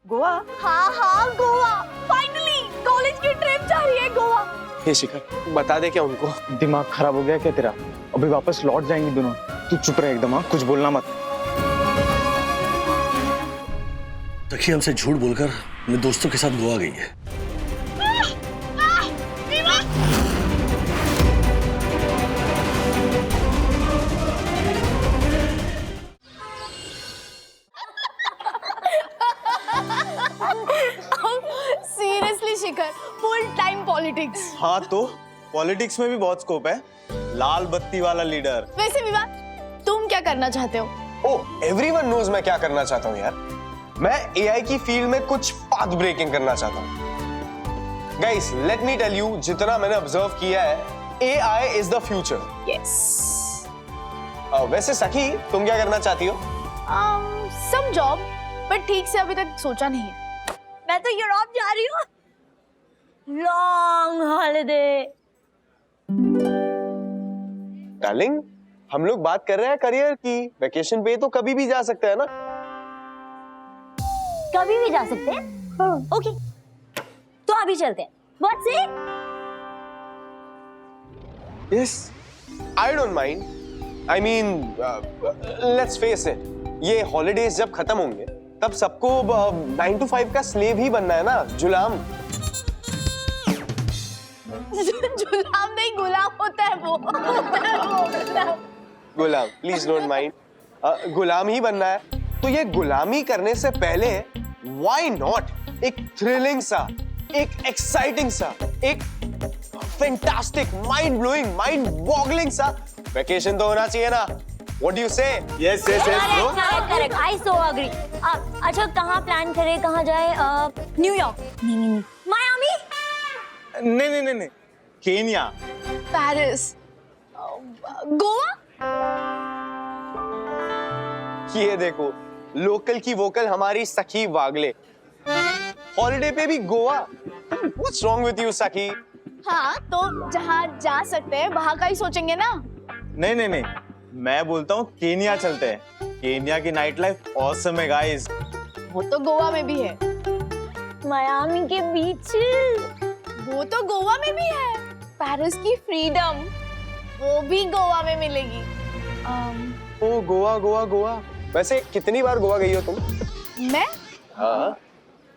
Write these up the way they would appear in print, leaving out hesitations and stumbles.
गोवा? हाँ हाँ Goa, finally college की ट्रिप जा रही है गोवा। हे शिखर, बता दे क्या उनको? दिमाग खराब हो गया क्या तेरा? अभी वापस लौट जाएंगे दोनों। तू चुप रहे एकदम, हाँ कुछ बोलना मत। सखी हमसे झूठ बोलकर अपने दोस्तों के साथ गोवा गई है। सीरियसली शिखर, फुल टाइम पॉलिटिक्स। हाँ तो पॉलिटिक्स में भी बहुत स्कोप है। लाल बत्ती वाला लीडर। वैसे विवान, तुम क्या करना चाहते हो? ओह, एवरीवन नोज मैं क्या करना चाहता हूँ यार। मैं एआई की फील्ड में कुछ पाथ ब्रेकिंग करना चाहता हूँ। Guys, let me tell you, जितना मैंने ऑब्जर्व किया है, AI is the future. Yes. वैसे सखी, तुम क्या करना चाहती हो? सम जॉब, बट ठीक से अभी तक सोचा नहीं है। मैं तो यूरोप जा रही हूँ, लॉन्ग हॉलिडे। डार्लिंग, हम लोग बात कर रहे हैं करियर की। वेकेशन पे तो कभी भी जा सकते हैं ना? कभी भी जा सकते हैं। ओके, तो अभी चलते हैं। What's it? Yes, I don't mind. I mean, let's face it. ये हॉलिडेज जब खत्म होंगे, तब सबको 9 to 5 का स्लेव ही बनना है ना, गुलाम। गुलाम नहीं, गुलाम होता है वो। गुलाम, प्लीज डोंट माइंड। गुलाम ही बनना है। तो ये गुलामी करने से पहले व्हाई नॉट एक थ्रिलिंग सा, एक एक्साइटिंग सा, एक fantastic, mind blowing, mind boggling सा वेकेशन तो होना चाहिए ना? What do you say? Yes, yes, yes, bro. Correct, I so agree. अच्छा, कहाँ प्लान करें, कहाँ जाए? न्यूयॉर्क? नहीं, मायामी? नहीं, केन्या। पेरिस, गोवा। ये देखो, लोकल की वोकल हमारी सखी वागले। हॉलिडे पे भी Goa. What's wrong with you, सखी? हाँ, तो जहाँ जा सकते हैं वहाँ का ही सोचेंगे ना। नहीं, मैं बोलता हूँ केन्या चलते हैं। केन्या की नाइट लाइफ ऑसम है गाइस। वो तो गोवा में भी है। मायामी के बीच। वो तो गोवा में भी है। पेरिस की फ्रीडम, वो भी गोवा में मिलेगी। ओ गोवा, गोवा, गोवा। वैसे कितनी बार गोवा गई हो तुम? मैं? हाँ।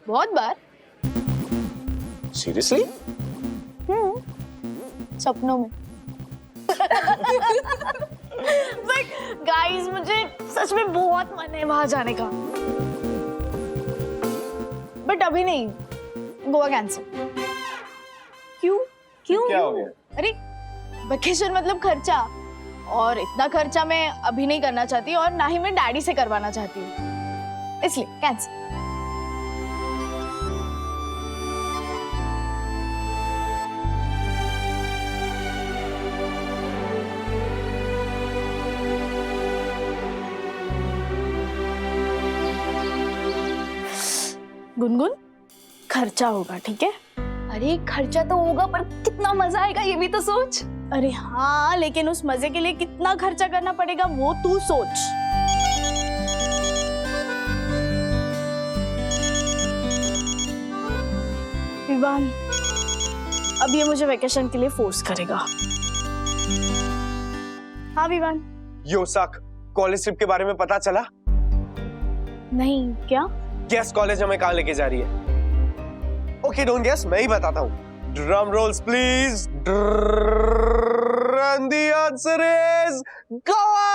बहुत बार। सीरियसली? सपनों में। बट गाइस, मुझे सच में बहुत मन है वहां जाने का। बट अभी नहीं, गोवा कैंसिल। क्यों? क्या हो गया? अरे वेकेशन मतलब खर्चा, और इतना खर्चा मैं अभी नहीं करना चाहती, और ना ही मैं डैडी से करवाना चाहती हूँ, इसलिए कैंसिल। गुनगुन, खर्चा होगा, ठीक है? अरे खर्चा तो होगा, पर कितना मजा आएगा ये भी तो सोच। अरे हाँ, लेकिन उस मजे के लिए कितना खर्चा करना पड़ेगा वो तू सोच। विवान, अब ये मुझे वेकेशन के लिए फोर्स करेगा। हाँ विवान। यो सक, कॉलेज ट्रिप के बारे में पता चला? नहीं, क्या? गेस कॉलेज हमें कहाँ लेके जा रही है? ओके, डोंट गेस, मैं ही बताता हूँ। Drum roles please. And the answer is Goa.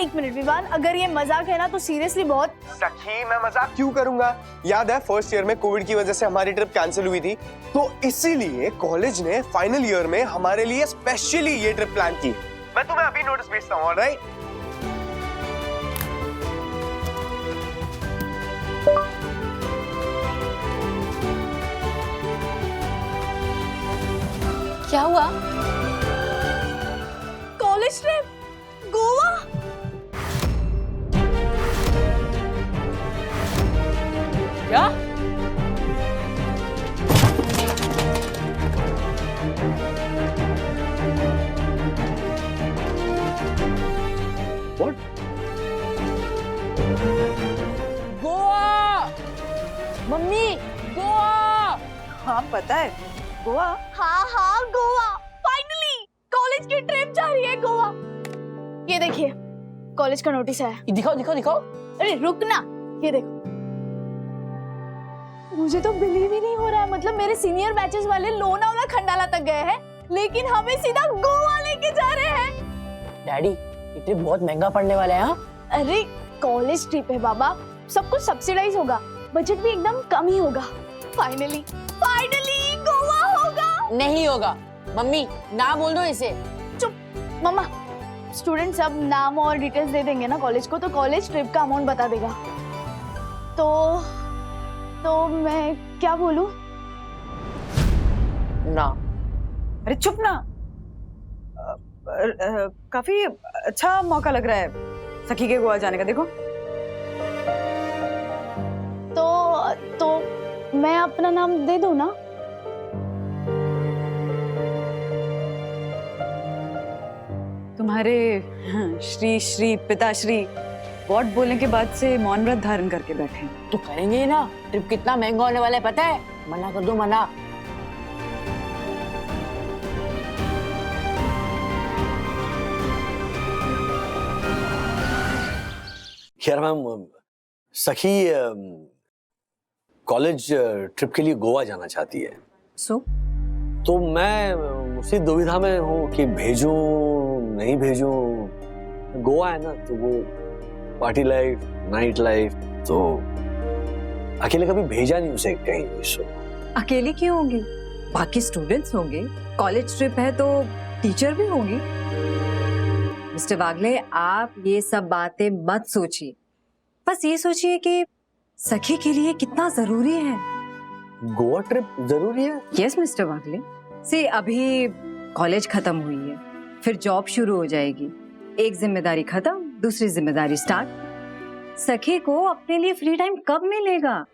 एक मिनट विवान, अगर ये मजाक है ना तो सीरियसली बहुत। सखी, मैं मजाक क्यों करूंगा? याद है फर्स्ट ईयर में कोविड की वजह से हमारी ट्रिप कैंसिल हुई थी, तो इसीलिए कॉलेज ने फाइनल ईयर में हमारे लिए स्पेशली ये ट्रिप प्लान की। मैं तुम्हें अभी नोटिस भेजता हूँ, ऑलराइट? क्या हुआ? College trip Goa? क्या? What? गोवा मम्मी गोवा। हाँ पता है, गोवा। हाँ हाँ गोवा, फाइनली कॉलेज की ट्रिप जा रही है गोवा। ये देखिए कॉलेज का नोटिस है। दिखाओ दिखाओ दिखाओ। अरे रुक ना, ये देखो। मुझे तो बिलीव ही नहीं हो रहा है, मतलब मेरे सीनियर बैचेस वाले लोनावाला खंडाला तक गए हैं, लेकिन हमें सीधा गोवा लेके जा रहे हैं। डैडी ये ट्रिप बहुत महंगा पड़ने वाला है। हाँ अरे कॉलेज ट्रिप है बाबा, सब कुछ सब्सिडाइज होगा, बजट भी एकदम कम ही होगा। फाइनली फाइनली गोवा होगा। नहीं होगा मम्मी, ना बोल दो इसे। चुप मम्मा, स्टूडेंट सब नाम और डिटेल्स दे देंगे ना कॉलेज को, तो कॉलेज ट्रिप का अमाउंट बता देगा। तो मैं क्या बोलूं? ना। अरे चुप ना। काफी अच्छा मौका लग रहा है सखी के गोवा जाने का, देखो। तो मैं अपना नाम दे दूं ना? तुम्हारे श्री श्री पिताश्री वॉट बोलने के बाद से मौन व्रत धारण करके बैठे हैं। तो करेंगे ही ना, ट्रिप कितना महंगा होने वाला है पता है। मना कर दो, मना। खैर मैम, सखी कॉलेज ट्रिप के लिए गोवा जाना चाहती है। सो तो मैं उसी दुविधा में हूँ कि भेजूं नहीं भेजूं। गोवा है ना, तो वो पार्टी लाइफ, नाइट लाइफ, तो अकेले कभी भेजा नहीं उसे कहीं। सो अकेली क्यों होंगी? बाकी स्टूडेंट्स होंगे, कॉलेज ट्रिप है तो टीचर भी होंगी। मिस्टर वागले, आप ये सब बातें मत सोचिए, बस ये सोचिए कि सखी के लिए कितना जरूरी है। गोवा ट्रिप जरूरी है? यस मिस्टर वागले, से अभी कॉलेज खत्म हुई है, फिर जॉब शुरू हो जाएगी। एक जिम्मेदारी खत्म, दूसरी जिम्मेदारी स्टार्ट। सखी को अपने लिए फ्री टाइम कब मिलेगा?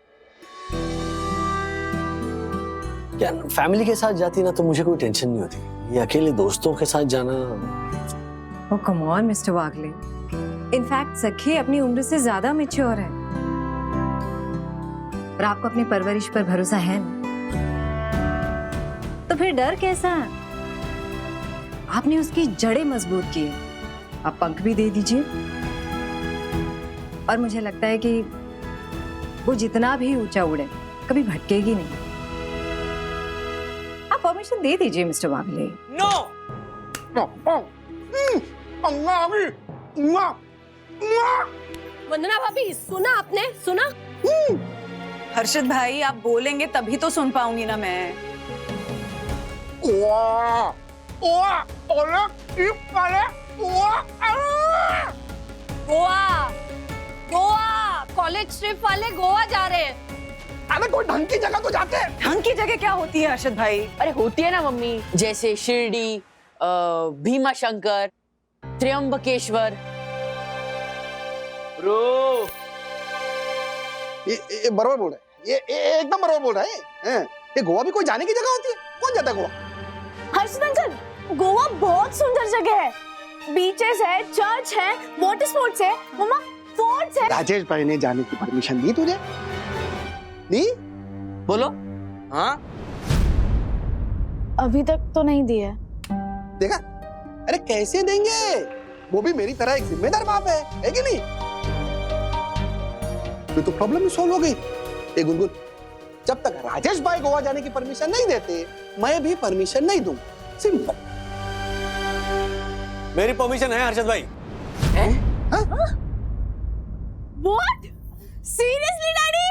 क्या फैमिली के साथ जाती ना तो मुझे कोई टेंशन नहीं होती, ये अकेले दोस्तों के साथ जाना। Oh come on mister Wagle, in fact Sakhi अपनी उम्र से ज्यादा मैच्योर है और आपको अपनी परवरिश पर भरोसा है ना, तो फिर डर कैसा? आपने उसकी जड़ें मजबूत की है, आप पंख भी दे दीजिए और मुझे लगता है कि वो जितना भी ऊंचा उड़े कभी भटकेगी नहीं। आप परमिशन दे दीजिए मिस्टर वागले। नो। वंदना भाभी, सुना आपने? सुना? हर्षद भाई, आप बोलेंगे तभी तो सुन पाऊंगी ना मैं। गोवा, गोवा, कॉलेज ट्रिप वाले गोवा जा रहे हैं। अरे कोई ढंग की जगह तो जाते हैं। ढंग की जगह क्या होती है हर्षद भाई? अरे होती है ना मम्मी, जैसे शिरडी, भीमा शंकर, त्र्यंबकेश्वर। ब्रो, ये बरोबर बोल रहा है, ये एकदम बरोबर बोल रहा है। ये गोवा भी कोई जाने की जगह होती है? कौन जाता है गोवा? हर्षद अंकल, गोवा बहुत सुंदर जगह है, बीचेस है, चर्च है, वाटर स्पोर्ट्स है, मम्मा फोर्ट्स है। राजेश भाई ने जाने की परमिशन दी तुझे? दी? बोलो। हाँ, अभी तक तो नहीं दी है। देखा? अरे कैसे देंगे? वो भी मेरी तरह एक जिम्मेदार बाप है कि नहीं? तो प्रॉब्लम ही सॉल्व हो गई। ए गुनगुन, जब तक राजेश भाई गोवा जाने की परमिशन नहीं देते, मैं भी परमिशन नहीं दूंगा। सिंपल। मेरी परमिशन है हर्षद भाई। What? Seriously, Daddy?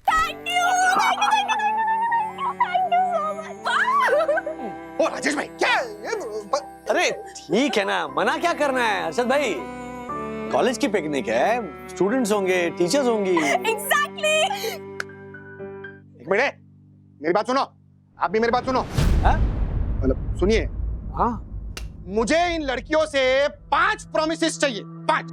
Thank you so much. ओ राजेश भाई, क्या? अरे ठीक है ना, मना क्या करना है हर्षद भाई? कॉलेज की पिकनिक है, स्टूडेंट्स होंगे, टीचर्स होंगी। Exactly. एक मिनट, मेरी बात सुनो। आप भी मेरी बात सुनो। मतलब सुनिए। हाँ, मुझे इन लड़कियों से 5 प्रॉमिसेस चाहिए। 5।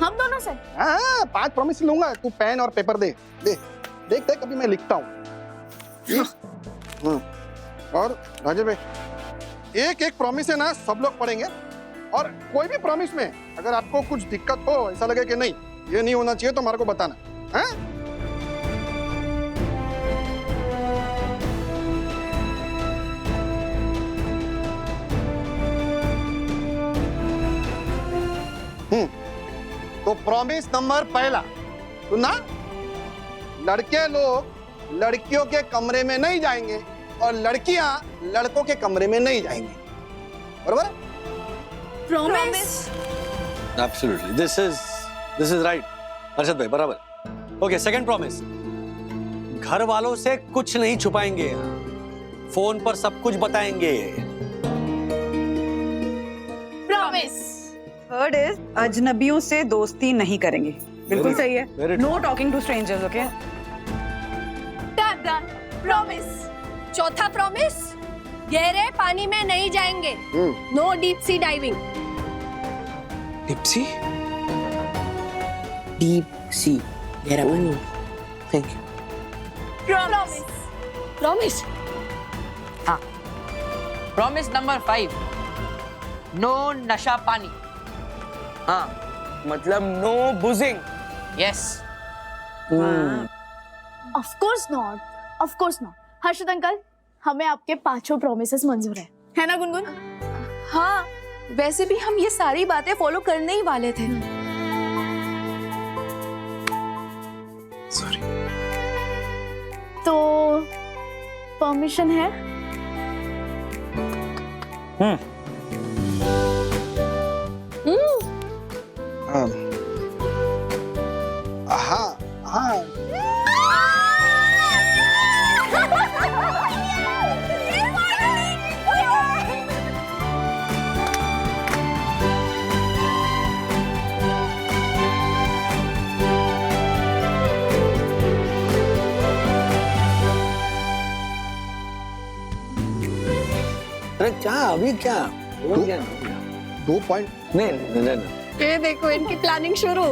हम दोनों से? हाँ, 5 प्रॉमिस लूंगा। तू पेन और पेपर दे। देख अभी मैं लिखता हूँ। और राजेश भाई, एक प्रॉमिस है ना, सब लोग पढ़ेंगे, और कोई भी प्रॉमिस में अगर आपको कुछ दिक्कत हो, ऐसा लगे कि नहीं ये नहीं होना चाहिए, तो हमारे को बताना। हैं? तो प्रॉमिस नंबर पहला सुना, लड़के लोग लड़कियों के कमरे में नहीं जाएंगे और लड़कियां लड़कों के कमरे में नहीं जाएंगी, बरोबर? Promise. Absolutely, this is right Arshad भाई, बराबर। ओके, सेकंड प्रॉमिस, घर वालों से कुछ नहीं छुपाएंगे, फोन पर सब कुछ बताएंगे। प्रॉमिस। थर्ड इज अजनबियों से दोस्ती नहीं करेंगे। बिल्कुल सही है। very no talking to strangers, okay? Done. Promise. चौथा प्रॉमिस, गहरे पानी में नहीं जाएंगे। No deep sea diving. Deep sea, deep sea, गहरा पानी। Thank you. Promise. Promise. Promise number 5, no नशा पानी। हाँ, मतलब no boozing. Yes. Of course not, of course not. Harshad uncle, हमें आपके 5 प्रॉमिसेस मंजूर है ना गुनगुन? हाँ, वैसे भी हम ये सारी बातें फॉलो करने ही वाले थे। सॉरी। तो परमिशन है? हाँ हाँ। अरे क्या अभी क्या? दो- क्या? 2 पॉइंट। नहीं। ये देखो इनकी प्लानिंग शुरू।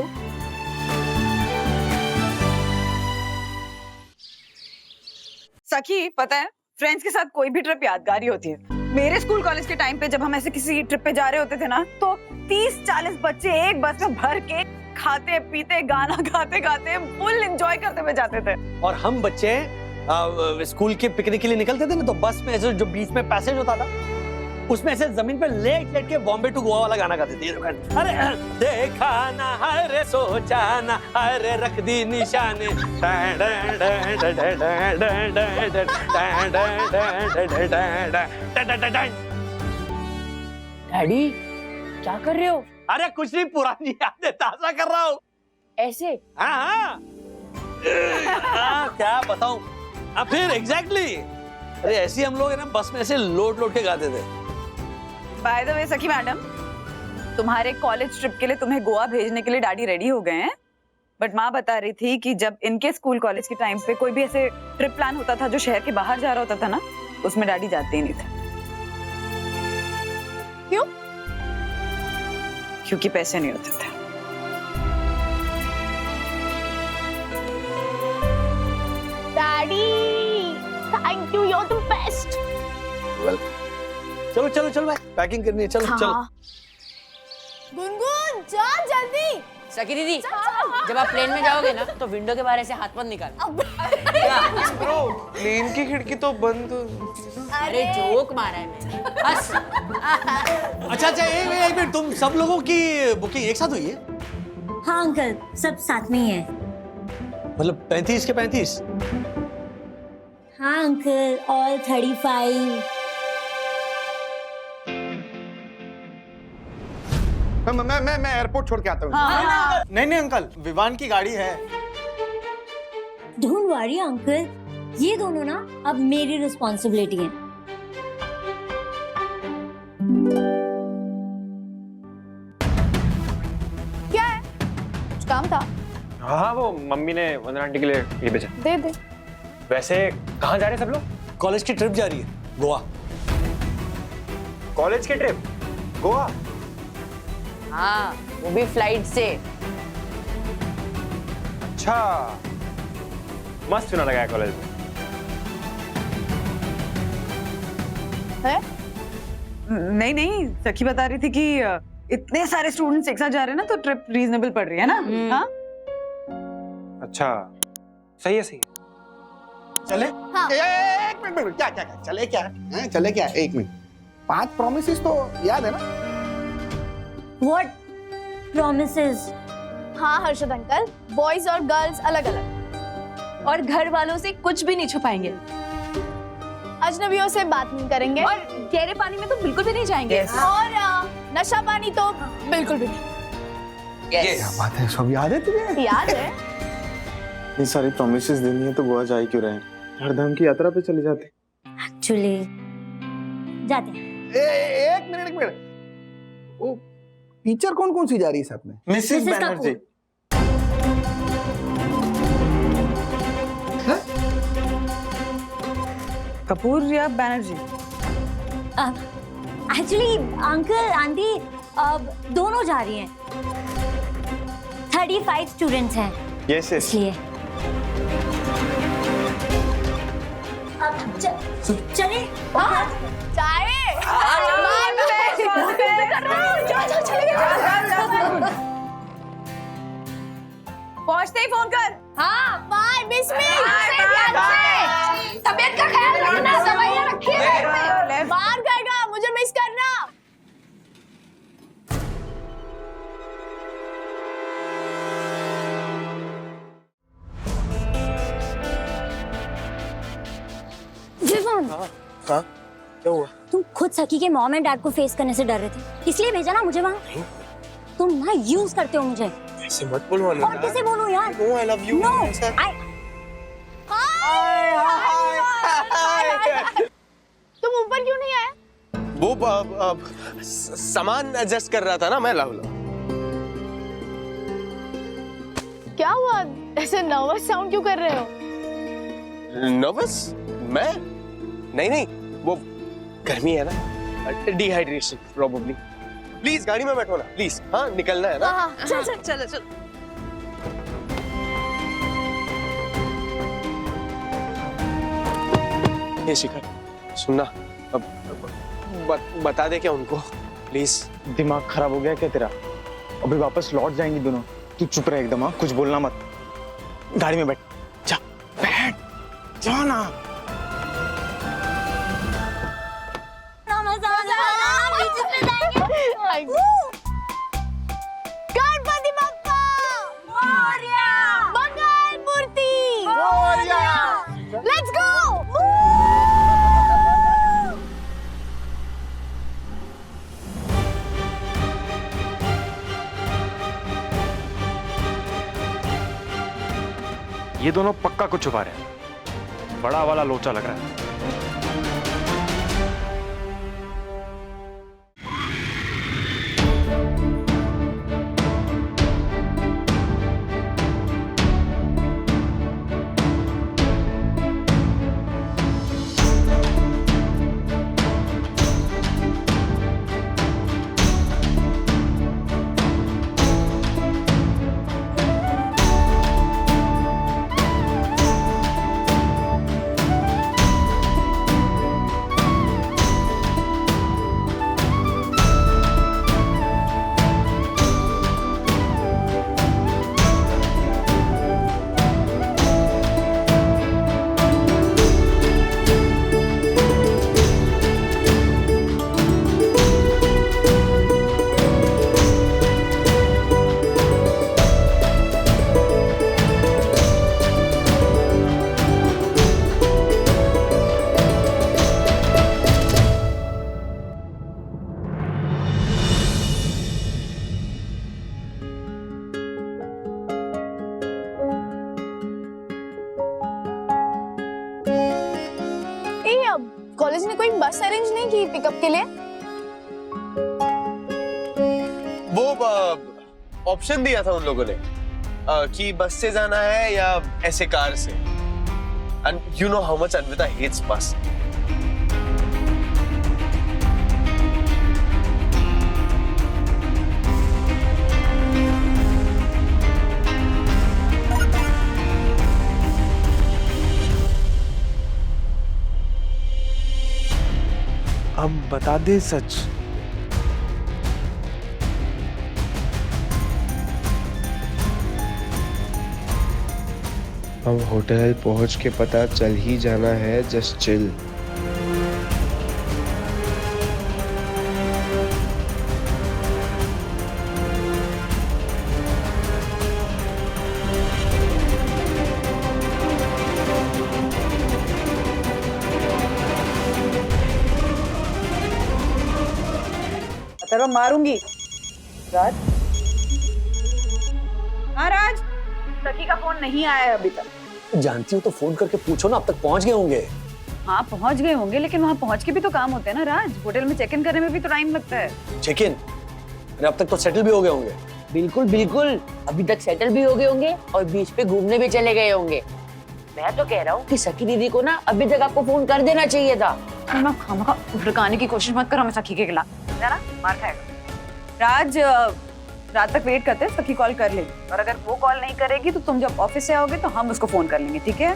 सखी, पता है फ्रेंड्स के साथ कोई भी ट्रिप यादगार ही होती है। मेरे स्कूल कॉलेज के टाइम पे जब हम ऐसे किसी ट्रिप पे जा रहे होते थे ना, तो 30-40 बच्चे एक बस में भर के खाते पीते गाना गाते गाते फुल एंजॉय करते हुए जाते थे। और हम बच्चे स्कूल के पिकनिक के लिए निकलते थे ना, तो बस में ऐसे जो बीच में पैसेज होता था, उसमें ऐसे जमीन पे लेट लेट के बॉम्बे टू गोवा वाला गाना गाते थे। अरे देखा ना हाय रे, सोचा ना हाय रे, रख दी निशाने। डैडी क्या कर रहे हो? अरे कुछ नहीं, पुरानी यादें ताजा कर रहा हूँ। ऐसे? हाँ, क्या बताऊं? फिर एग्जैक्टली। अरे ऐसे हम लोग है ना, बस में ऐसे लोट लोट के गाते थे। बाय द वे सखी मैडम, तुम्हारे कॉलेज ट्रिप के लिए तुम्हें गोवा भेजने के लिए डैडी रेडी हो गए हैं, बट माँ बता रही थी कि जब इनके स्कूल कॉलेज के टाइम पे कोई भी ऐसे ट्रिप प्लान होता था जो शहर के बाहर जा रहा होता था ना, उसमें डैडी जाते ही नहीं थे। क्यों? क्योंकि पैसे नहीं होते थे। Daddy, thank you, you are the best. चलो चलो चलो भाई, पैकिंग करनी है। चलो चलो। गुनगुन जा जल्दी। सखी दीदी, जब आप प्लेन में जाओगे ना, तो विंडो के बाहर से हाथ मत निकाल। ब्रो, प्लेन की खिड़की तो बंद। अरे जोक मारा है मैंने, बस। अच्छा, एक मिनट, तुम सब लोगों की बुकिंग एक साथ हुई है? हाँ अंकल, सब साथ में ही है। मतलब 35 के 35? हाँ अंकल, ऑल 35। मैं एयरपोर्ट छोड़ के आता हूँ। नहीं अंकल, विवान की गाड़ी है। डोंट वरी अंकल, ये दोनों ना अब मेरी रिस्पॉन्सिबिलिटी है। क्या है? कुछ काम था? हाँ, वो मम्मी ने वंदना आंटी के लिए ये भेजा। दे दे। वैसे कहाँ जा रहे हैं सब लोग? कॉलेज की ट्रिप जा रही है, गोवा। कॉलेज की ट्रिप गोवा? हाँ, वो भी फ्लाइट से। अच्छा, मस्त चुना लगा है कॉलेज में। है? नहीं नहीं, सखी बता रही थी कि इतने सारे स्टूडेंट्स एक साथ जा रहे हैं ना, तो ट्रिप रीजनेबल पड़ रही है ना। हाँ? अच्छा, सही है, सही है। चले? हाँ। एक मिनट, क्या क्या क्या चले क्या हैं? चले क्या? एक मिनट, 5 प्रॉमिसेस तो याद है ना? What promises? हाँ हर्षद अंकल, बॉयज और गर्ल्स अलग अलग, और घर वालों से कुछ भी नहीं छुपाएंगे, अजनबियों से बात नहीं करेंगे, और गहरे पानी में तो बिल्कुल भी नहीं जाएंगे। और नशा पानी तो बिल्कुल भी नहीं। क्या बात है, सब याद है तुझे? याद है? ये सारी प्रॉमिसेस देनी है तो गोवा जा ही क्यों रहे हैं? चारधाम की यात्रा पे चले जाते। Actually, जाते हैं। एक मिनट, वो टीचर कौन कौन सी जा रही है साथ में? Mrs Mrs. बैनर्जी। कपूर या बैनर्जी? एक्चुअली अंकल आंटी दोनों जा रही हैं। 35 स्टूडेंट्स हैं यस यस। इसलिए। अब चले। चाय पहुंचते ही फोन कर। हाँ बाय मिस मी, तबीयत का ख्याल रखना, दवाइयाँ रखिए। बाहर जाएगा, मुझे मिस करना। विवान, हाँ क्या हुआ? तुम खुद सकी के मॉम एंड डैड को फेस करने से डर रहे थे, इसलिए भेजा ना मुझे वहाँ। तुम ना यूज करते हो मुझे। ऐसे मत बोलो और कैसे बोलूं यार? No I love you. No तुम ऊपर क्यों नहीं आए? वो सामान एडजस्ट कर रहा था ना मैं। लव क्या हुआ, ऐसे नर्वस साउंड क्यों कर रहे हो? नर्वस? मैं नहीं, वो गर्मी है ना, डिहाइड्रेशन प्रोबेबली। प्लीज गाड़ी में बैठो ना प्लीज। हाँ निकलना है ना। हाँ चल चलो चलो। ये शिखर सुनना, अब बता दे क्या उनको प्लीज। दिमाग खराब हो गया क्या तेरा? अभी वापस लौट जाएंगी दोनों। तू चुप रह एकदम। हाँ कुछ बोलना मत। गाड़ी में बैठ जा, बैठ जा ना। गणपति बप्पा मोरया, मंगल मूर्ति मोरया। Let's go. ये दोनों पक्का कुछ छुपा रहे हैं। बड़ा वाला लोचा लग रहा है। कॉलेज ने कोई बस अरेंज नहीं की पिकअप के लिए? वो ऑप्शन दिया था उन लोगों ने कि बस से जाना है या ऐसे कार से। And you know how much Anvita hates bus. अब बता दे सच। हम होटल पहुंच के पता चल ही जाना है, जस्ट चिल। तेरा मारूंगी। राज, हाँ राज, सखी का फोन नहीं आया है अभी तक। जानती हो तो फोन करके पूछो ना, अब तक पहुंच गए होंगे। हाँ पहुंच गए होंगे, लेकिन वहाँ पहुंच के भी तो काम होते हैं ना राज। होटल में चेक इन करने में भी तो टाइम लगता है। Check in? अरे अब तक तो सेटल भी हो गए होंगे। बिल्कुल बिल्कुल, अभी तक सेटल भी हो गए होंगे और बीच पे घूमने भी चले गए होंगे। मैं तो कह रहा हूँ कि सखी दीदी को ना अभी तक आपको फोन कर देना चाहिए था। खामखा भड़काने की कोशिश मत कर हमें सखी के खिलाफ, है ना? मार खाएगा। राज, रात तक वेट करते हैं, सखी कॉल कर लेगी और अगर वो कॉल नहीं करेगी तो तुम जब ऑफिस से आओगे तो हम उसको फोन कर लेंगे, ठीक है?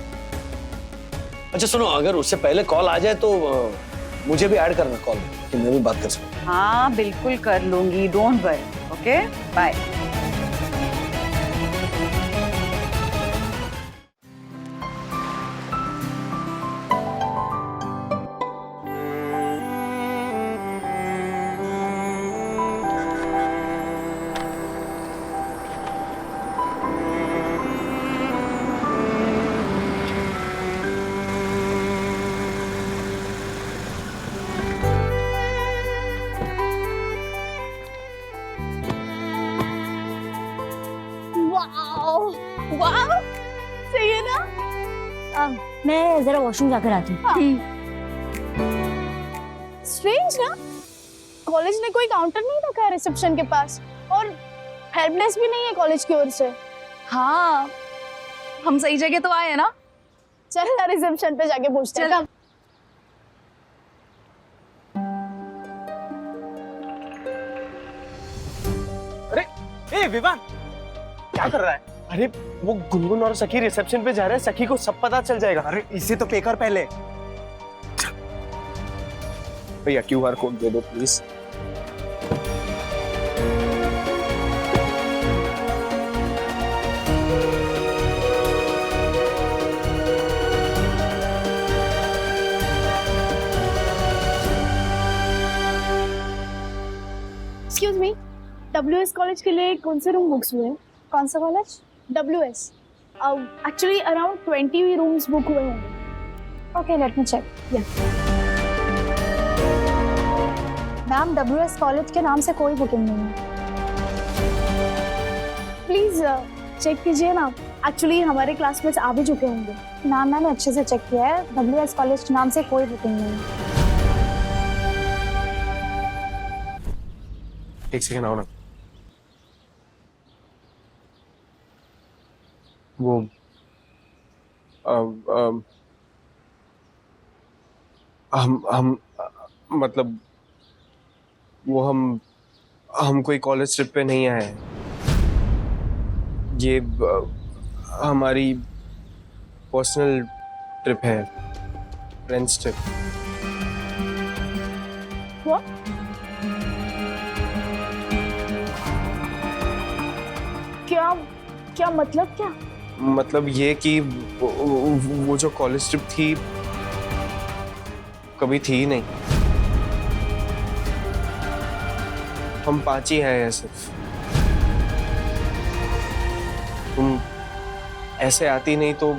अच्छा सुनो, अगर उससे पहले कॉल आ जाए तो मुझे भी ऐड करना कॉल में, कि मैं भी बात कर सकूं। हाँ बिल्कुल कर लूंगी, डोंट वरी। Okay bye. वाह, सही है ना? मैं जरा वॉशरूम जाकर आती हूँ। स्ट्रेंज ना, कॉलेज ने कोई काउंटर नहीं रखा है रिसेप्शन के पास और हेल्पडेस्क भी नहीं है कॉलेज की ओर से। हाँ हम सही जगह तो आए हैं ना। चल ना रिसेप्शन पे जाके पूछते हैं। अरे ए विवान, क्या कर रहा है? अरे वो गुनगुन और सखी रिसेप्शन पे जा रहे हैं, सखी को सब पता चल जाएगा। अरे इसे तो पे कर पहले। भैया QR कोड दे दो please. Excuse me, WS college के लिए कौन से रूम बुक्स हुए हैं? कौन सा college? WS। Actually around 20 rooms book हुए होंगे। Okay let me check. Ma'am WS college के नाम से कोई बुकिंग नहीं है। प्लीज चेक कीजिए ना, एक्चुअली हमारे क्लासमेट्स आ भी चुके होंगे। मैम मैंने अच्छे से चेक किया है, WS कॉलेज के नाम से कोई बुकिंग नहीं है। एक सेकंड आओ ना। वो हम मतलब वो हम कोई कॉलेज ट्रिप पे नहीं आए हैं। ये हमारी पर्सनल ट्रिप है, फ्रेंड्स ट्रिप। What? क्या मतलब क्या? मतलब ये कि वो जो कॉलेज ट्रिप थी कभी थी ही नहीं। हम 5 ही हैं सिर्फ। तुम ऐसे आती नहीं तो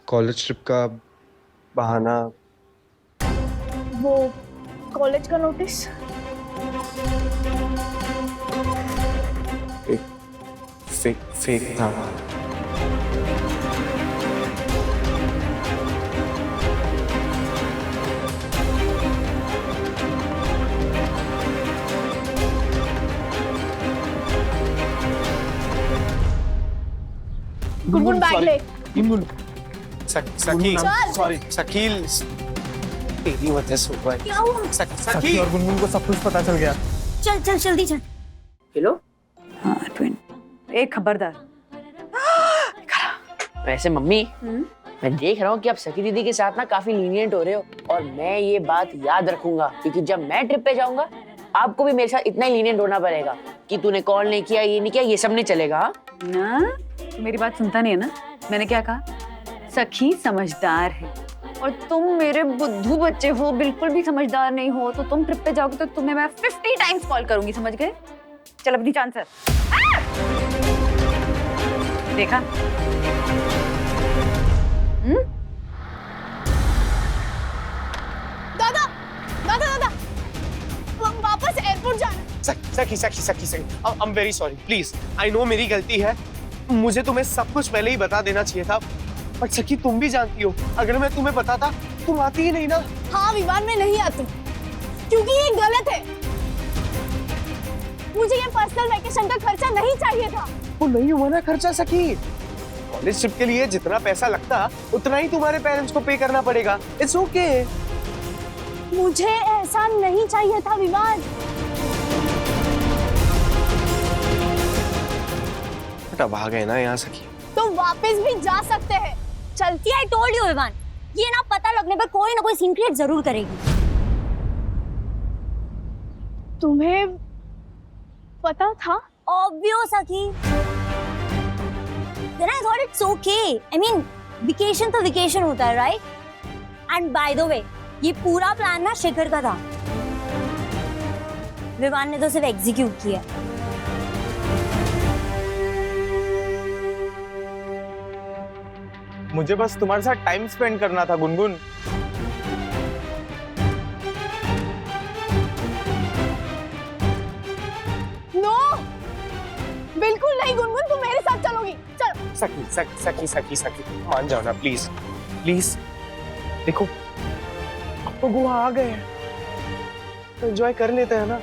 कॉलेज ट्रिप का बहाना। वो कॉलेज का नोटिस? फेक था। गुनगुन बैग ले। सखी सॉरी सखील, तेरी वजह से हुआ है। क्या हुआ? सखी और गुनगुन को सब कुछ पता चल गया। चल चल जल्दी चल। हेलो। हाँ ट्विन, एक खबरदार। वैसे मम्मी, मैं देख रहा हूँ कि आप सखी दीदी के साथ ना काफी लीनियंट हो रहे हो और मैं ये बात याद रखूंगा, क्योंकि जब मैं ट्रिप पे जाऊंगा आपको भी मेरे साथ इतना ही लीनियंट होना पड़ेगा कि तूने कॉल नहीं किया, ये नहीं किया, ये सब नहीं चलेगा। हाँ? ना तू मेरी बात सुनता नहीं है ना? मैंने क्या कहा? सखी समझदार है और तुम मेरे बुद्धू बच्चे हो, बिल्कुल भी समझदार नहीं हो। तो तुम ट्रिप पे जाओगे तो तुम्हें मैं 50 टाइम्स कॉल करूंगी, समझ गए? चल अपनी चांस है। देखा? दादा दादा दादा हम वापस एयरपोर्ट जाना। सखी सखी सखी सखी I am very sorry, please. I know मेरी गलती है, मुझे तुम्हें सब कुछ पहले ही बता देना चाहिए था। बट सखी तुम भी जानती हो, अगर मैं तुम्हें बताता तुम आती ही नहीं ना। हाँ विवान, में नहीं आती क्योंकि ये गलत है। मुझे ये पर्सनल वैकेशन का खर्चा नहीं चाहिए था। वो नहीं हुआ ना खर्चा सखी। कॉलेज ट्रिप के लिए जितना पैसा लगता उतना ही तुम्हारे पेरेंट्स को पे करना पड़ेगा। It's okay. मुझे ऐसा नहीं चाहिए था विवान। बट अब आ गए ना यहाँ सखी। तो वापस भी जा सकते हैं। चलती आई टोल्ड यू विवान, ये ना पता लगने पर कोई ना कोई सीन क्रिएट जरूर करेगी। तुम्हें पता था? ऑब्वियस सखी। Then I thought it's okay. I mean, vacation तो vacation होता है, right? And by the way, ये पूरा प्लान ना शिखर का था। विवान ने तो सिर्फ एग्जीक्यूट किया। मुझे बस तुम्हारे साथ टाइम स्पेंड करना था गुनगुन। नो, बिल्कुल नहीं गुनगुन, तुम मेरे साथ चलोगी। चल। सखी सखी सखी सखी सखी मान जाओ ना प्लीज प्लीज। देखो अब तो गोवा आ गए हैं, तो एंजॉय कर लेते हैं ना।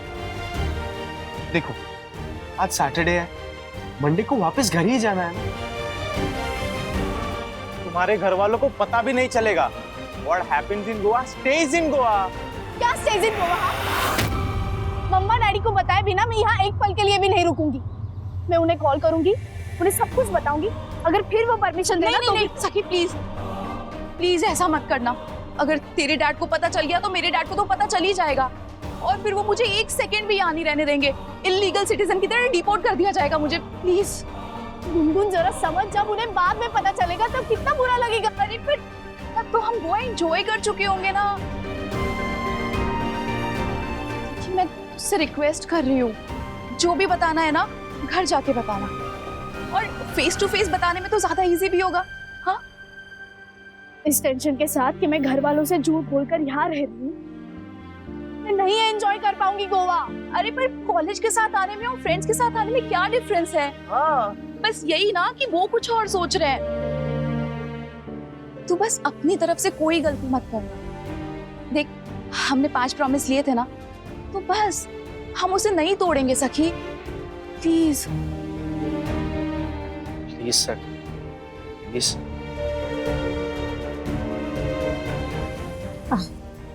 देखो आज सैटरडे है, मंडे को वापस घर ही जाना है। तुम्हारे घर वालों को पता भी नहीं चलेगा। What happens in Goa stays in Goa। क्या स्टेज इन गोवा? मम्मा डैडी को बताए बिना मैं यहाँ एक पल के लिए भी नहीं रुकूंगी। मैं उन्हें कॉल करूंगी, उन्हें सब कुछ बताऊंगी। अगर फिर वो परमिशन देना तो नहीं सखी प्लीज प्लीज ऐसा मत करना। अगर तेरे डैड को पता चल गया तो मेरे डैड को तो पता चल ही जाएगा, और फिर वो मुझे एक सेकंड भी यहाँ नहीं रहने देंगे। इल्लीगल सिटीजन की तरह डिपोर्ट कर दिया जाएगा मुझे। प्लीज गुनगुन जरा समझ, जब उन्हें बाद में पता चलेगा तो कितना बुरा लगेगा। अरे फिर तब तो हम गोवा एंजॉय कर चुके होंगे ना। कि मैं तुझसे रिक्वेस्ट कर रही हूँ, जो भी बताना है ना घर जाके बताना, और फेस टू फेस बताने में तो ज्यादा इजी भी होगा। हाँ, इस टेंशन के साथ कि मैं घर वालों से झूठ बोलकर यहाँ रह रही हूँ, मैं नहीं एंजॉय कर पाऊंगी गोवा। अरे पर कॉलेज के साथ आने में और फ्रेंड्स के साथ आने में क्या डिफरेंस है? हाँ बस यही ना कि वो कुछ और सोच रहे हैं। तू बस अपनी तरफ से कोई गलती मत करना। देख हमने 5 प्रॉमिस लिए थे ना, तो बस हम उसे नहीं तोड़ेंगे सखी। Please please sir please.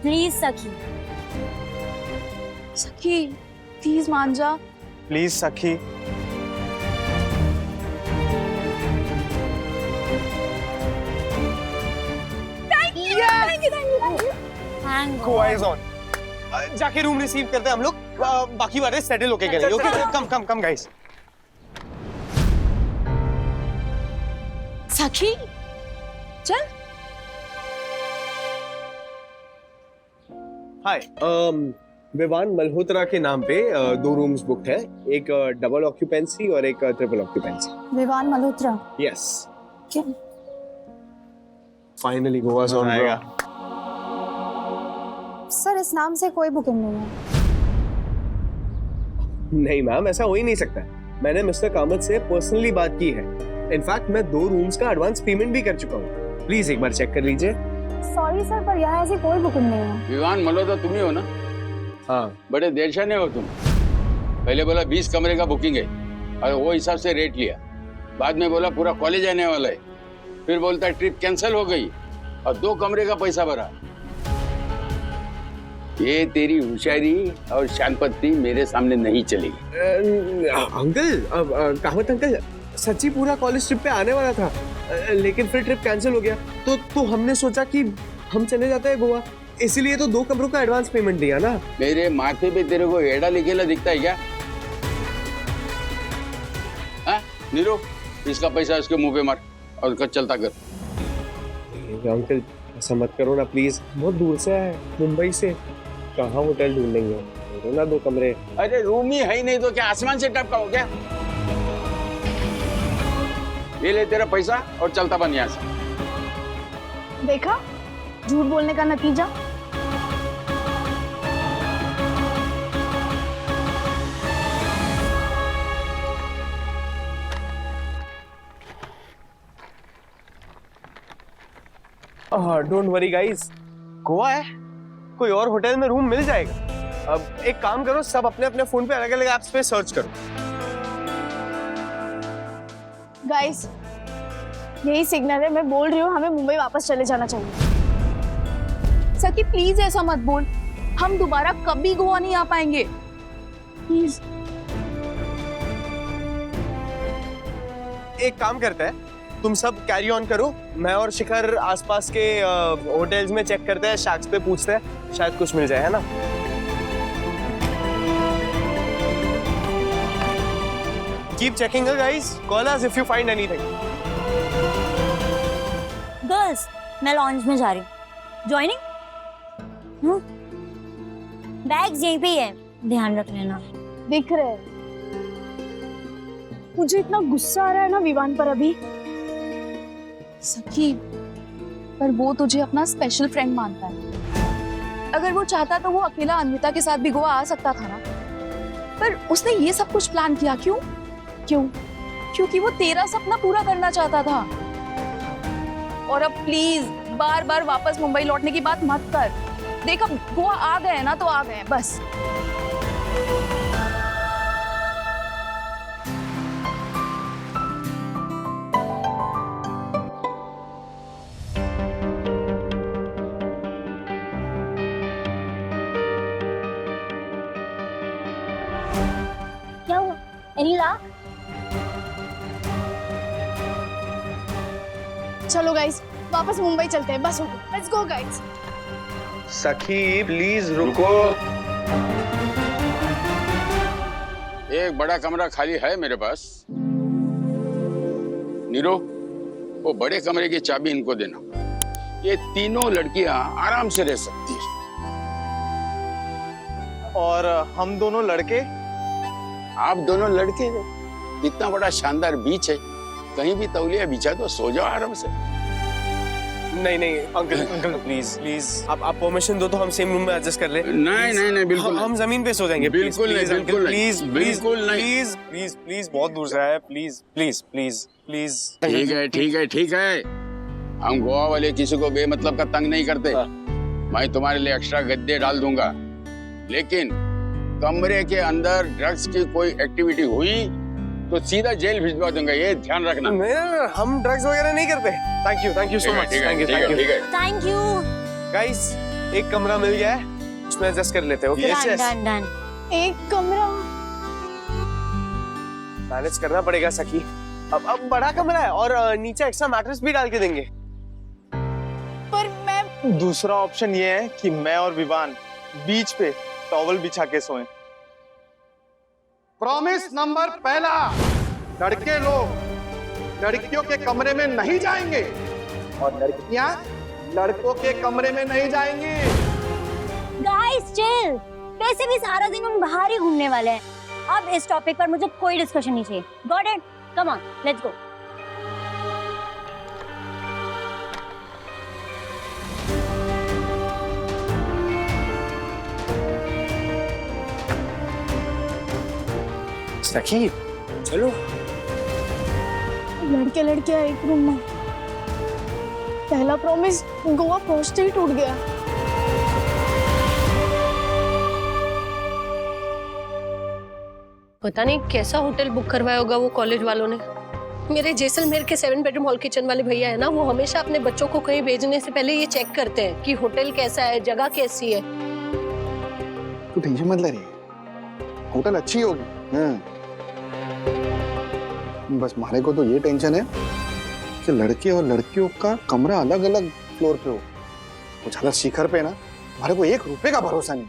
Please सखी। सखी प्लीज मान जा। प्लीज सखी। Goa is on. जाके रूम रिसीव करते हैं हम लोग, बाकी बातें सेटल होके करेंगे। ओके कम कम कम गाइस। सखी चल। हाय, विवान मल्होत्रा के नाम पे 2 रूम्स बुक्ड है, एक डबल ऑक्यूपेंसी और एक triple occupancy. Vivaan Malhotra. Yes finally गोवा's on आएगा। सर इस नाम से कोई बुकिंग नहीं है। नहीं मैम, ऐसा हो ही नहीं सकता। मैंने मिस्टर कामत से पर्सनली बात की है। इनफैक्ट मैं 2 रूम्स का एडवांस पेमेंट भी कर चुका हूँ। प्लीज एक बार चेक कर लीजिए। सॉरी सर, पर यहाँ ऐसी कोई बुकिंग नहीं है। विवान मल्होत्रा तुम ही हो ना? हाँ बड़े देरशाने हो तुम। पहले बोला 20 कमरे का बुकिंग है और वो हिसाब से रेट लिया, बाद में बोला पूरा कॉलेज आने वाला है, फिर बोलता ट्रिप कैंसिल हो गई और 2 कमरे का पैसा भरा। ये तेरी होशियारी और शानपत्ती मेरे सामने नहीं चलेगी। अंकल, कामत अंकल, सच्ची पूरा कॉलेज ट्रिप पे आने वाला था, लेकिन फिर ट्रिप कैंसिल हो गया, तो हमने सोचा कि हम चले जाते हैं गोवा, इसीलिए तो 2 कमरों का एडवांस पेमेंट दिया ना। मेरे माथे पे तेरे को एड़ा लिखेला दिखता है क्या? नीरू, इसका पैसा उसके मुंह पे मार और उसका चलता कर। अंकल ऐसा मत करो ना प्लीज, बहुत दूर से है, मुंबई से, कहाँ होटल ढूंढेंगे, दो ना 2 कमरे। अरे रूम ही है ही नहीं तो क्या आसमान से टपका हो क्या? ये ले तेरा पैसा और चलता बन यहाँ से। देखा झूठ बोलने का नतीजा। डोंट वरी गाइस, गोवा है, कोई और होटल में रूम मिल जाएगा। अब एक काम करो, सब अपने अपने फोन पे अलग अलग ऐप्स पे सर्च करो। गाइस यही सिग्नल है, मैं बोल रही हूँ हमें मुंबई वापस चले जाना चाहिए। सखी प्लीज ऐसा मत बोल, हम दोबारा कभी गोवा नहीं आ पाएंगे। प्लीज एक काम करते हैं, तुम सब कैरी ऑन करो, मैं और शिखर आसपास के होटल्स में चेक करते हैं, शैक्स पे पूछते हैं, शायद कुछ मिल जाए, है ना? Keep checking her guys. Call us if you find anything. Girls, मैं लॉन्च में जा रही हूँ। ज्वाइनिंग? बैग्स यहीं पे ही है, ध्यान रख लेना। दिख रहे हैं। मुझे इतना गुस्सा आ रहा है ना विवान पर अभी। सखी, पर वो तुझे अपना स्पेशल फ्रेंड मानता है। अगर वो चाहता तो वो अकेला अन्विता के साथ भी गोवा आ सकता था ना, पर उसने ये सब कुछ प्लान किया। क्यों? क्यों? क्योंकि वो तेरा सपना पूरा करना चाहता था। और अब प्लीज बार बार वापस मुंबई लौटने की बात मत कर। देख अब गोवा आ गए ना तो आ गए बस। क्या हुआ? एनीला? चलो गाइस वापस मुंबई चलते हैं, बस हो गया। Let's go guys. सखी प्लीज रुको। एक बड़ा कमरा खाली है मेरे पास। नीरो, वो बड़े कमरे की चाबी इनको देना। ये तीनों लड़कियां आराम से रह सकती है। और हम दोनों लड़के? आप दोनों लड़के, इतना बड़ा शानदार बीच है, कहीं भी तौलिया बिछा तो सो जाओ आराम से। नहीं नहीं अंकल प्लीज प्लीज, आप परमिशन दो तो हम सेम रूम में एडजस्ट कर ले। नहीं नहीं नहीं, बिल्कुल हम जमीन पे सो जाएंगे। बिल्कुल नहीं, बिल्कुल प्लीज बिल्कुल नहीं। प्लीज प्लीज प्लीज, बहुत दूर से है, प्लीज प्लीज प्लीज प्लीज। ठीक है ठीक है ठीक है, हम गोवा वाले किसी को बेमतलब का तंग नहीं करते। मैं तुम्हारे लिए एक्स्ट्रा गद्दे डाल दूंगा, लेकिन कमरे के अंदर ड्रग्स की कोई एक्टिविटी हुई तो सीधा जेल भिजवा दूंगा, ये ध्यान रखना। हम ड्रग्स वगैरह नहीं करते। Thank you so much. Thank you guys, एक कमरा मिल गया है, उसमें एडजस्ट कर लेते हैं। Okay, done done. एक कमरा मैनेज करना पड़ेगा सखी। अब बड़ा कमरा है और नीचे एक्स्ट्रा मैट्रेस भी डाल के देंगे। पर मैं दूसरा ऑप्शन ये है कि मैं और विवान बीच पे टॉवल बिछा के सोएं। प्रॉमिस नंबर पहला, लड़के लोग लड़कियों के कमरे में नहीं जाएंगे और लड़कियां लड़कों के कमरे में नहीं जाएंगी। गाइस चिल, वैसे भी सारा दिन हम बाहर ही घूमने वाले हैं। अब इस टॉपिक पर मुझे कोई डिस्कशन नहीं चाहिए। Got it? Come on, let's go. सखी चलो। लड़के लड़कियां एक रूम में। पहला प्रॉमिस गोवा पहुंचते ही टूट गया। पता नहीं कैसा होटल बुक करवाया होगा वो कॉलेज वालों ने। मेरे जैसलमेर के 7 बेडरूम हॉल किचन वाले भैया है ना, वो हमेशा अपने बच्चों को कहीं भेजने से पहले ये चेक करते हैं कि होटल कैसा है, जगह कैसी है। तू टेंशन मत ले रही, होटल अच्छी होगी। बस हमारे को तो ये टेंशन है कि लड़के और लड़कियों का कमरा अलग अलग फ्लोर पे हो। वो ज्यादा शिखर पे ना, हमारे को 1 रुपए का भरोसा नहीं।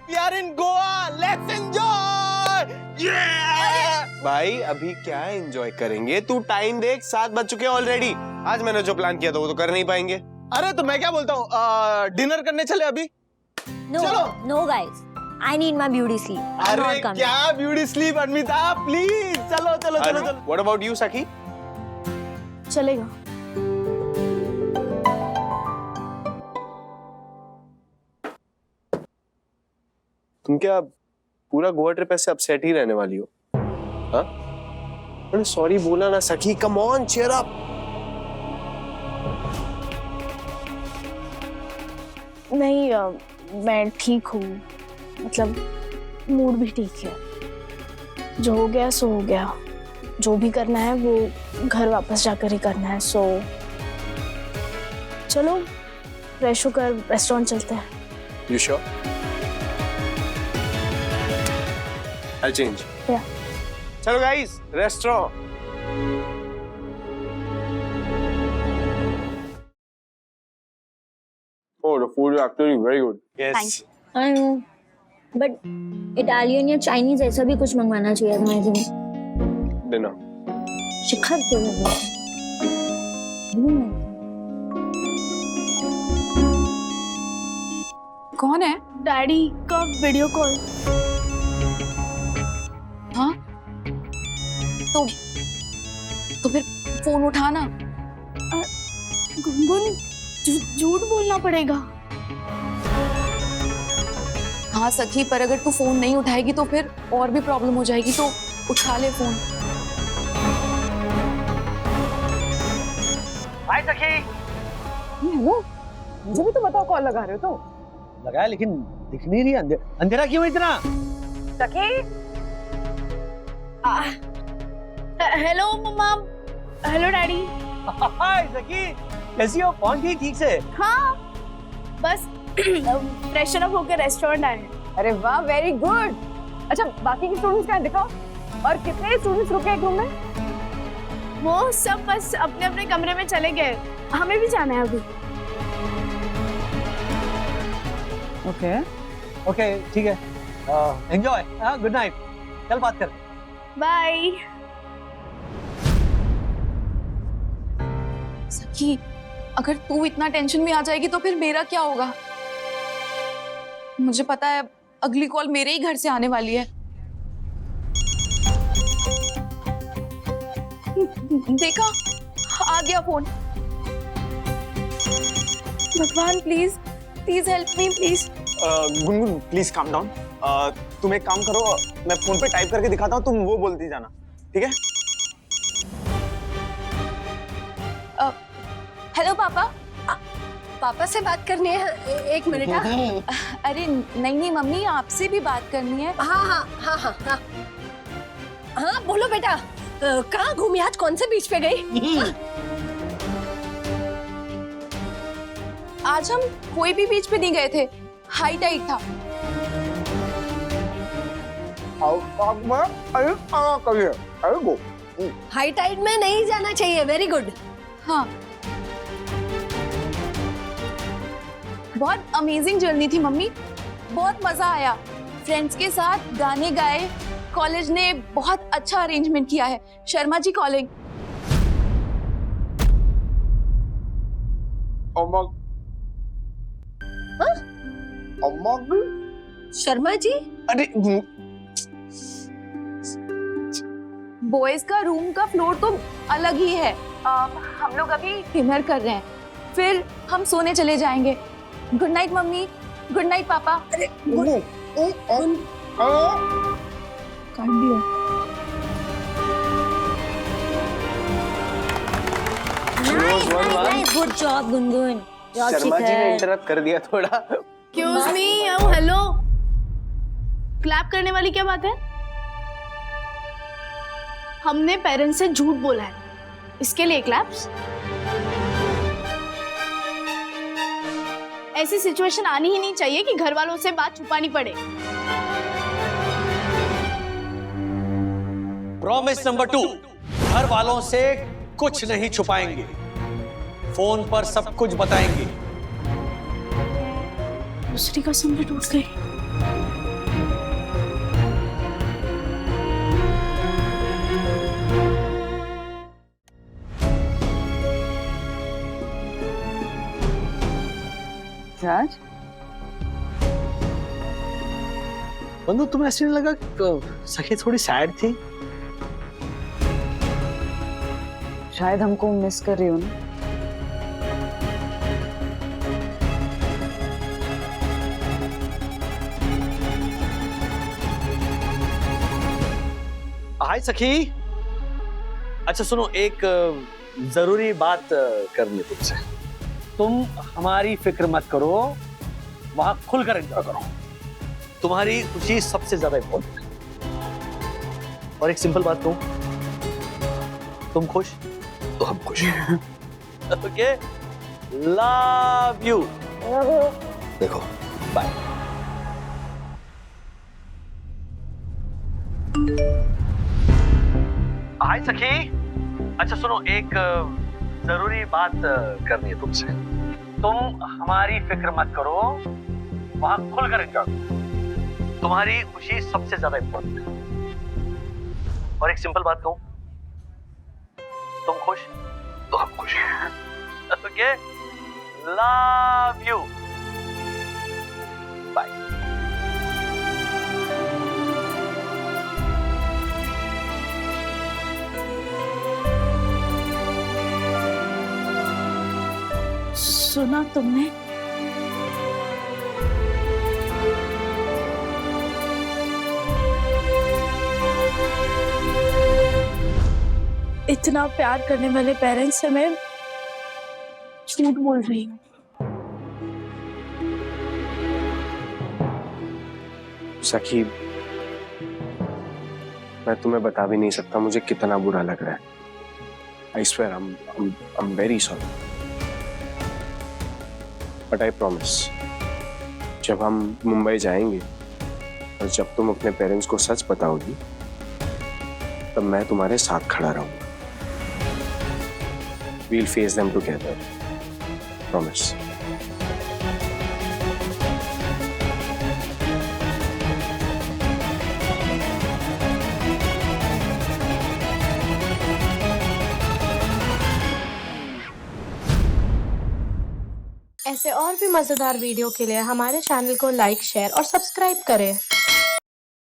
We are in Goa, let's enjoy! Yeah! भाई अभी क्या एंजॉय करेंगे? तू टाइम देख, 7 बज चुके हैं ऑलरेडी। आज मैंने जो प्लान किया था वो तो कर नहीं पाएंगे। अरे तो मैं क्या बोलता हूँ, डिनर करने चले अभी? No, no guys. I need my beauty sleep. I'm अरे not coming. क्या ब्यूटी स्लीप अनमिता, प्लीज चलो चलो चलो चलो। व्हाट अबाउट यू सखी? चलेगा। तुम क्या पूरा गोवा ट्रिप ऐसे अपसेट ही रहने वाली हो? हाँ? मैंने सॉरी बोला ना सखी, कम ऑन चीयर अप। नहीं मैं ठीक हूँ, मतलब मूड भी ठीक है। जो हो गया सो हो गया, जो भी करना है वो घर वापस जाकर ही करना है। सो चलो फ्रेश होकर रेस्टोरेंट चलते हैं। You sure? I'll change. Yeah. चलो guys, restaurant. Oh, the food is actually very good. Yes. Thank you. I know. But Italian या Chinese ऐसा भी कुछ मंगवाना चाहिए था मुझे। Dinner. शिखर क्यों लग रहा है? कौन है? डैडी का वीडियो कॉल। हाँ तो फिर फोन उठाना। गुनगुन झूठ बोलना पड़ेगा। हाँ सखी, पर अगर तू फोन नहीं उठाएगी तो फिर और भी प्रॉब्लम हो जाएगी, तो उठा ले फोन। हाय सखी। हेलो, मुझे भी तो बताओ कॉल लगा रहे हो तो। लगाया लेकिन दिख नहीं रही। अंधेरा क्यों इतना? Sakhi. Hello mama. Hello daddy. Hi Sakhi, कैसी हो? पहुंच गई ठीक से? हाँ बस फ्रेशन अप होकर रेस्टोरेंट आए हैं। अरे वाह, वेरी गुड। अच्छा, बाकी के स्टूडेंट्स कहाँ दिखाओ? और कितने स्टूडेंट्स रुके एक रूम में? वो सब बस अपने अपने कमरे में चले गए, हमें भी जाना है अभी। ओके ओके ठीक है, एंजॉय। गुड नाइट, कल बात कर। बाय। सखी, अगर तू इतना टेंशन में आ जाएगी तो फिर मेरा क्या होगा? मुझे पता है अगली कॉल मेरे ही घर से आने वाली है। देखा, आ गया फोन। भगवान please please help me please. Gungun please calm down. तुम एक काम करो, मैं फोन पे टाइप करके दिखाता हूँ, तुम वो बोलती जाना, ठीक है? हेलो पापा। पापा से बात करनी है, एक मिनट। अरे नहीं मम्मी, आपसे भी बात करनी है। हाँ बोलो बेटा, कहाँ घूमी आज, कौन से बीच पे गई? आज हम कोई भी बीच पे नहीं गए थे, हाई टाइड था। हाई टाइड में नहीं जाना चाहिए। Very good. हाँ, बहुत अमेजिंग जर्नी थी मम्मी, बहुत मजा आया। फ्रेंड्स के साथ गाने गाए, कॉलेज ने बहुत अच्छा अरेंजमेंट किया है। शर्मा जी कॉलिंग। शर्मा जी? अरे बॉयज का रूम का फ्लोर तो अलग ही है। हम लोग अभी डिनर कर रहे हैं, फिर हम सोने चले जाएंगे। Good night mummy, good night papa. अरे काट दिया। Nice, good job Gungun. Sharma ji ने इंटरप्ट कर दिया थोड़ा। Excuse me, hello. क्लैप करने वाली क्या बात है? हमने पेरेंट्स से झूठ बोला है, इसके लिए क्लैप्स? ऐसी सिचुएशन आनी ही नहीं चाहिए कि घर वालों से बात छुपानी पड़े। प्रॉमिस नंबर 2, घर वालों से कुछ नहीं छुपाएंगे, फोन पर सब कुछ बताएंगे। दूसरी कसम भी टूट गई। राज, बंधु तुम्हें ऐसे नहीं लगा कि सखी थोड़ी सैड थी? शायद हमको मिस कर रही हो ना। हाय सखी। अच्छा सुनो, एक जरूरी बात करनी है तुमसे। तुम हमारी फिक्र मत करो, वहां खुलकर एंजॉय करो। तुम्हारी खुशी सबसे ज्यादा इम्पोर्टेंट है। और एक सिंपल बात कहूं, तुम खुश तो हम खुश। Okay, love you. देखो, बाय। हाय सखी। अच्छा सुनो, एक जरूरी बात करनी है तुमसे। तुम हमारी फिक्र मत करो, वहां खुलकर एंजॉय करो। तुम्हारी खुशी सबसे ज्यादा इम्पोर्टेंट है। और एक सिंपल बात कहूं, तुम खुश तो हम खुश। Okay, love you, bye. सुना तुमने? इतना प्यार करने वाले पेरेंट्स से मैं झूठ बोल रही हूँ। सखी, मैं तुम्हें बता भी नहीं सकता मुझे कितना बुरा लग रहा है। I swear, I'm very sorry. But I promise, जब हम मुंबई जाएंगे और जब तुम अपने पेरेंट्स को सच बताओगी, तब मैं तुम्हारे साथ खड़ा रहूंगा। We'll face them together. Promise. ऐसे और भी मजेदार वीडियो के लिए हमारे चैनल को लाइक, शेयर और सब्सक्राइब करें।